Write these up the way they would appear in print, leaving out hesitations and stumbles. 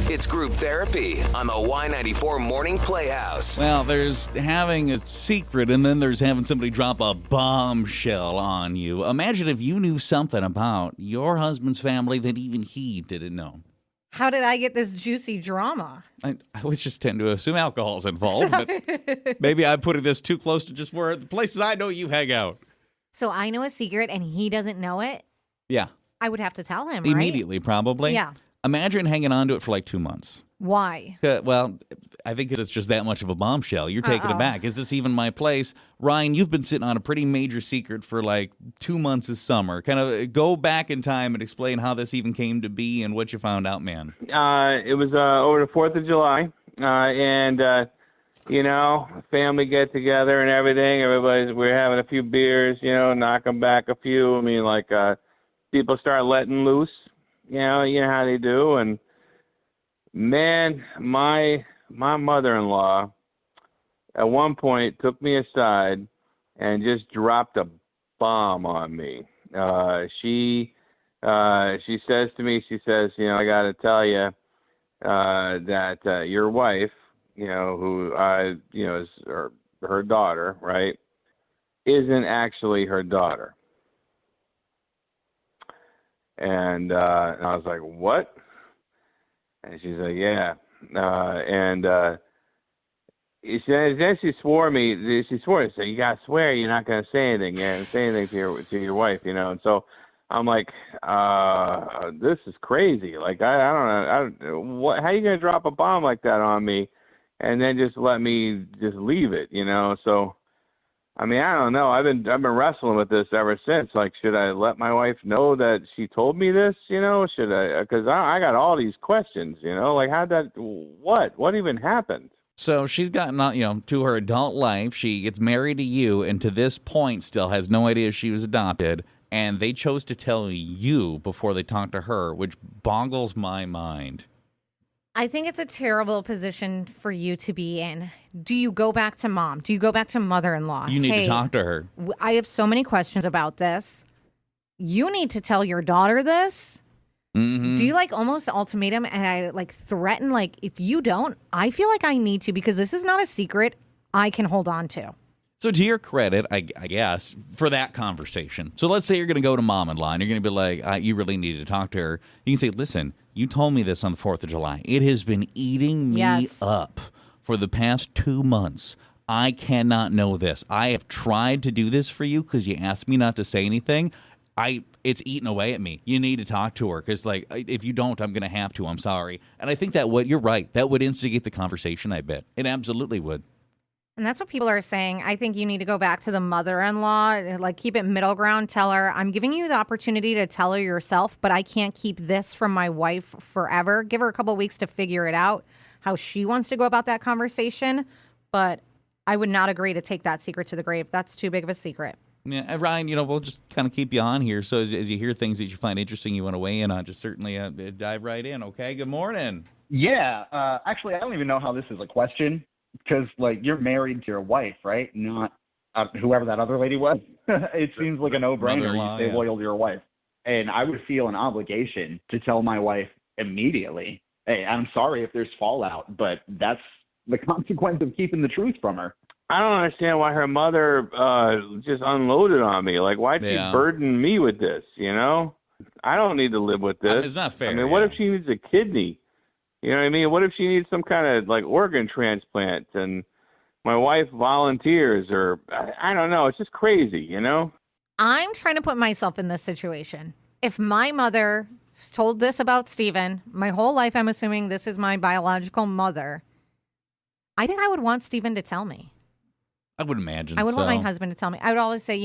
It's group therapy on the Y94 Morning Playhouse. Well, there's having a secret, and then there's having somebody drop a bombshell on you. Imagine if you knew something about your husband's family that even he didn't know. How did I get this juicy drama? I always just tend to assume alcohol's involved, but maybe I'm putting this too close to just where the places I know you hang out. So I know a secret, and he doesn't know it? Yeah. I would have to tell him, Immediately, probably. Yeah. Imagine hanging on to it for like 2 months. Why? Well, I think it's just that much of a bombshell. You're taking it back. Is this even my place? Ryan, you've been sitting on a pretty major secret for like 2 months this summer. Kind of go back in time and explain how this even came to be and what you found out, man. It was over the 4th of July, family get together and everything. We're having a few beers, knocking back a few. I mean, people start letting loose, you know how they do. And man, my mother-in-law at one point took me aside and just dropped a bomb on me. She says to me, I got to tell you that your wife, who is her daughter, right, isn't actually her daughter. And I was like, what? And she's like, yeah. Then she swore me. She swore to say, you got to swear you're not going to say anything. You can't say anything to your wife, And so I'm like, this is crazy. Like, I don't know. What? How are you going to drop a bomb like that on me and then just let me just leave it, So, I mean, I don't know. I've been wrestling with this ever since. Like, should I let my wife know that she told me this? Should I? Because I got all these questions. Like what even happened? So she's gotten, to her adult life. She gets married to you, and to this point, still has no idea she was adopted. And they chose to tell you before they talked to her, which boggles my mind. I think it's a terrible position for you to be in. Do you go back to mom? Do you go back to mother-in-law? You need to talk to her. I have so many questions about this. You need to tell your daughter this. Mm-hmm. Do you almost ultimatum and I threaten if you don't, I feel like I need to because this is not a secret I can hold on to. So to your credit, I guess, for that conversation. So let's say you're going to go to mom-in-law and you're going to be like, you really need to talk to her. You can say, listen, you told me this on the 4th of July. It has been eating me up for the past 2 months. I cannot know this. I have tried to do this for you because you asked me not to say anything. It's eating away at me. You need to talk to her because, if you don't, I'm going to have to. I'm sorry. And I think you're right. That would instigate the conversation, I bet. It absolutely would. And that's what people are saying. I think you need to go back to the mother-in-law, keep it middle ground. Tell her, I'm giving you the opportunity to tell her yourself, but I can't keep this from my wife forever. Give her a couple of weeks to figure it out, how she wants to go about that conversation. But I would not agree to take that secret to the grave. That's too big of a secret. Yeah, Ryan, we'll just kind of keep you on here. So as you hear things that you find interesting, you want to weigh in on, just certainly dive right in, okay? Good morning. Yeah. Actually, I don't even know how this is a question. Because, you're married to your wife, right? Not whoever that other lady was. It seems like a no-brainer. You stay loyal to your wife. And I would feel an obligation to tell my wife immediately, hey, I'm sorry if there's fallout, but that's the consequence of keeping the truth from her. I don't understand why her mother just unloaded on me. Why'd she burden me with this, I don't need to live with this. It's not fair. I mean, what if she needs a kidney? You know what I mean? What if she needs some kind of organ transplant and my wife volunteers or I don't know. It's just crazy, I'm trying to put myself in this situation. If my mother told this about Steven, my whole life I'm assuming this is my biological mother, I think I would want Steven to tell me. I would imagine I would want my husband to tell me. I would always say,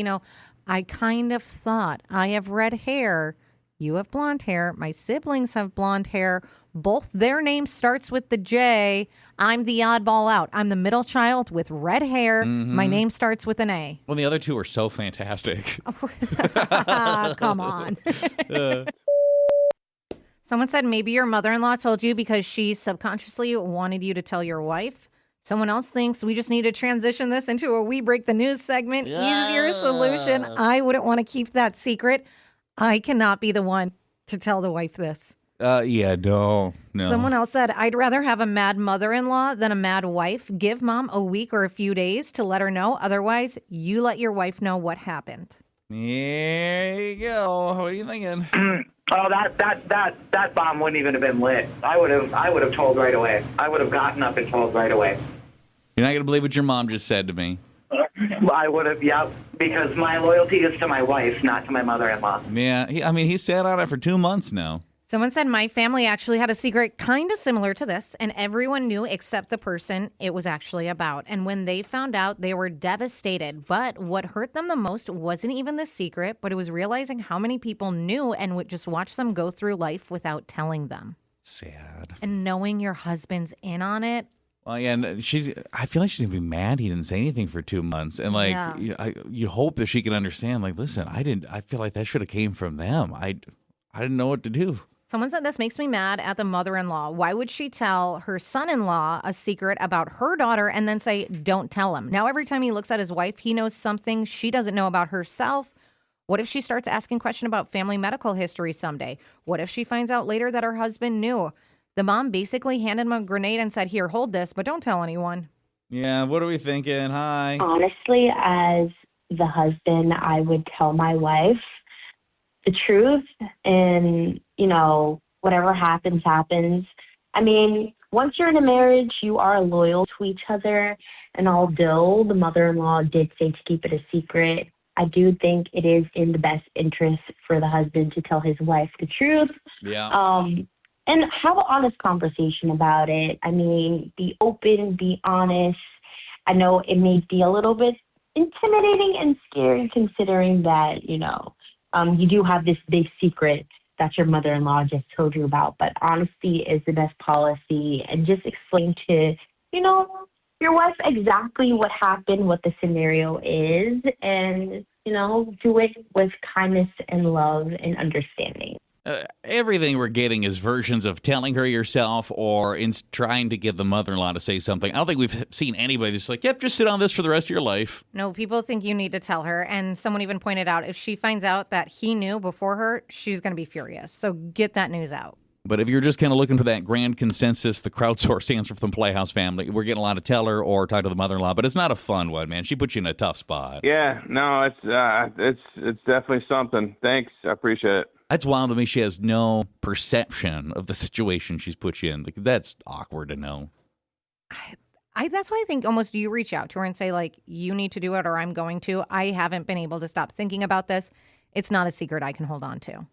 I kind of thought I have red hair. You have blonde hair. My siblings have blonde hair. Both their name starts with the J. I'm the oddball out. I'm the middle child with red hair. Mm-hmm. My name starts with an A. Well, the other two are so fantastic. Come on. Someone said maybe your mother-in-law told you because she subconsciously wanted you to tell your wife. Someone else thinks we just need to transition this into a We Break the News segment. Yeah. Easier solution. I wouldn't want to keep that secret. I cannot be the one to tell the wife this. Yeah, no. Someone else said, I'd rather have a mad mother-in-law than a mad wife. Give mom a week or a few days to let her know. Otherwise, you let your wife know what happened. There you go. What are you thinking? Oh, that bomb wouldn't even have been lit. I would have told right away. I would have gotten up and told right away. You're not going to believe what your mom just said to me. I would have, yeah, because my loyalty is to my wife, not to my mother-in-law. Yeah, he sat on it for 2 months now. Someone said my family actually had a secret kind of similar to this, and everyone knew except the person it was actually about. And when they found out, they were devastated. But what hurt them the most wasn't even the secret, but it was realizing how many people knew and would just watch them go through life without telling them. Sad. And knowing your husband's in on it. Well, yeah, and I feel like she's going to be mad he didn't say anything for 2 months. And, like, Yeah. you hope that she can understand, like, listen, I feel like that should have came from them. I didn't know what to do. Someone said this makes me mad at the mother-in-law. Why would she tell her son-in-law a secret about her daughter and then say, don't tell him? Now, every time he looks at his wife, he knows something she doesn't know about herself. What if she starts asking questions about family medical history someday? What if she finds out later that her husband knew? The mom basically handed him a grenade and said, here, hold this, but don't tell anyone. Yeah, what are we thinking? Hi. Honestly, as the husband, I would tell my wife the truth, and, whatever happens, happens. I mean, once you're in a marriage, you are loyal to each other, and although the mother-in-law did say to keep it a secret, I do think it is in the best interest for the husband to tell his wife the truth. Yeah. And have an honest conversation about it. I mean, be open, be honest. I know it may be a little bit intimidating and scary considering that, you do have this big secret that your mother-in-law just told you about, but honesty is the best policy, and just explain to, your wife exactly what happened, what the scenario is, and, do it with kindness and love and understanding. Everything we're getting is versions of telling her yourself or trying to get the mother-in-law to say something. I don't think we've seen anybody that's like, yep, just sit on this for the rest of your life. No, people think you need to tell her. And someone even pointed out if she finds out that he knew before her, she's going to be furious. So get that news out. But if you're just kind of looking for that grand consensus, the crowdsourced answer from the Playhouse family, we're getting a lot of tell her or talk to the mother-in-law. But it's not a fun one, man. She puts you in a tough spot. Yeah, no, it's definitely something. Thanks, I appreciate it. That's wild to me. She has no perception of the situation she's put you in. Like, that's awkward to know. That's why I think almost you reach out to her and say, like, you need to do it or I'm going to. I haven't been able to stop thinking about this. It's not a secret I can hold on to.